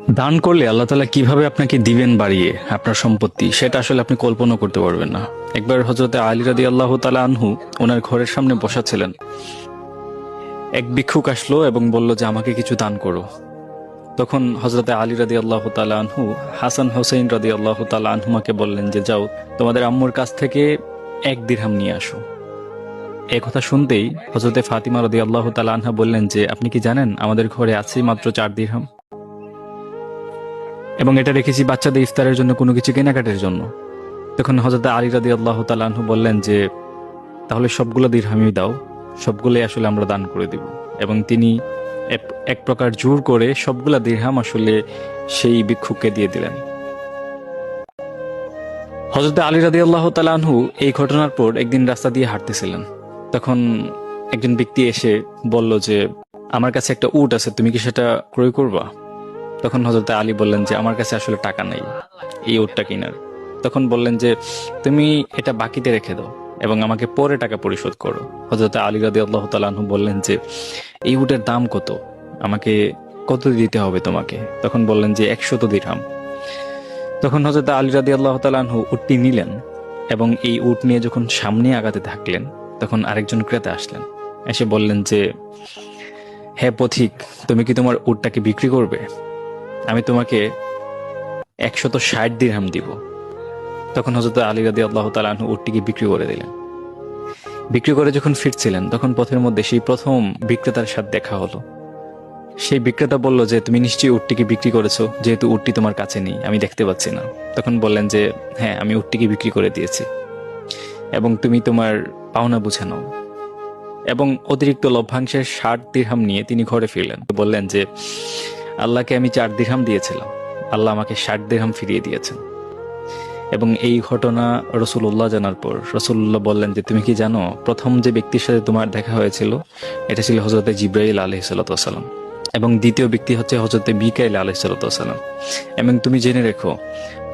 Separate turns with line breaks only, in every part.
দান করলে আল্লাহ তাআলা কিভাবে আপনাকে দিবেন বাড়িয়ে আপনার সম্পত্তি, সেটা আসলে আপনি কল্পনা করতে পারবেন না। একবার হযরতে আলী রাদিয়াল্লাহু তাআলা আনহু ওনার ঘরের সামনে বসা ছিলেন। এক ভিক্ষুক আসলো এবং বলল যে আমাকে কিছু দান করো। তখন হযরতে আলী রাদিয়াল্লাহু তাআলা আনহু হাসান হোসেন রাদিয়াল্লাহু তাআলা আনহুমাকে বললেন যে যাও তোমাদের আম্মুর কাছ থেকে 1 দিরহাম নিয়ে আসো। এই কথা শুনতেই হযরতে ফাতিমা রাদিয়াল্লাহু তাআলা আনহা বললেন যে আপনি কি জানেন আমাদের ঘরে আছে মাত্র 4 দিরহাম, এবং এটা রেখেছি বাচ্চাদের ইফতারের জন্য, কোনো কিছু কেনাকাটার জন্য। তখন হযরত আলী রাদিয়াল্লাহু তাআলা আনহু বললেন যে তাহলে সবগুলো দিরহামই দাও, সবগুলোই আসলে আমরা দান করে দিব। এবং তিনি এক প্রকার জোর করে সবগুলা দিরহাম আসলে সেই ভিক্ষুককে দিয়ে দিলেন। হযরত আলী রাদিয়াল্লাহু তাআলা আনহু এই ঘটনার পর একদিন রাস্তা দিয়ে হাঁটতেছিলেন। তখন একজন ব্যক্তি এসে বলল যে আমার কাছে একটা উট আছে, তুমি কি সেটা ক্রয় করবা? তখন হযরত আলী বললেন যে আমার কাছে আসলে টাকা নেই এই উটটা কেনার। তখন বললেন যে তুমি এটা বাকিতে রেখে দাও এবং আমাকে পরে টাকা পরিশোধ করো। হযরত আলী রাদিয়াল্লাহু তাআলা আনহু বললেন যে এই উটের দাম কত, আমাকে কত দিতে হবে তোমাকে? তখন বললেন যে 100 দিরহাম। তখন হযরত আলী রাদিয়াল্লাহু তাআলা আনহু উটটি নিলেন এবং এই উট নিয়ে যখন সামনে আগাতে থাকলেন তখন আরেকজন ক্রেতা আসলেন, এসে বললেন যে হে পথিক, তুমি কি তোমার উটটাকে বিক্রি করবে? আমি তোমাকে 160 দিরহাম দিব। তখন হযরত আলী রাদিয়াল্লাহু তাআলা আনহু উটটিকে বিক্রি করে দিলেন। বিক্রি করে যখন ফিরছিলেন তখন পথের মধ্যে সেই প্রথম বিক্রেতার সাথে দেখা হলো। সেই বিক্রেতা বলল যে তুমি নিশ্চয়ই উটটিকে বিক্রি করেছো, যেহেতু উটটি তোমার কাছে নেই, আমি দেখতে পাচ্ছি না। তখন বললেন যে হ্যাঁ, আমি উটটিকে বিক্রি করে দিয়েছি এবং তুমি তোমার পাওনা বুঝে নাও। এবং অতিরিক্ত লভ্যাংশের 60 দিরহাম নিয়ে তিনি ঘরে ফিরলেন। বললেন যে আল্লাহকে আমি 4 দিরহাম দিয়েছিলাম, আল্লাহ আমাকে 60 দিরহাম ফিরিয়ে দিয়েছেন। এবং এই ঘটনা রাসূলুল্লাহ জানার পর রাসূলুল্লাহ বললেন যে তুমি কি জানো প্রথম যে ব্যক্তির সাথে তোমার দেখা হয়েছিল এটা ছিল হযরত জিবরাইল আলাইহিস সালাতু ওয়াস সালাম, এবং দ্বিতীয় ব্যক্তি হচ্ছে হযরত মিকাইল আলাইহিস সালাতু ওয়াস সালাম। এবং তুমি জেনে রেখো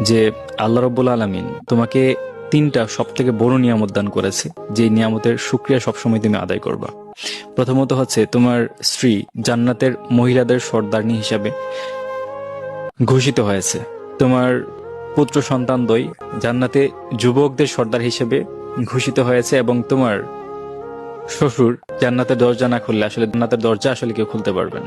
যে আল্লাহ রাব্বুল আলামিন তোমাকে 3টা সবথেকে বড় নিয়ামত দান করেছে, যে নিয়ামতের শুকরিয়া সবসময় তুমি আদায় করবা। প্রথমত হচ্ছে তোমার স্ত্রী জান্নাতের মহিলাদের সর্দারনী হিসাবে ঘোষিত হয়েছে। তোমার পুত্র সন্তানদ্বয় জান্নাতে যুবকদের সর্দার হিসেবে ঘোষিত হয়েছে, এবং তোমার শ্বশুর জান্নাতের দরজা না খুললে আসলে জান্নাতের দরজা আসলে কেউ খুলতে পারবে না।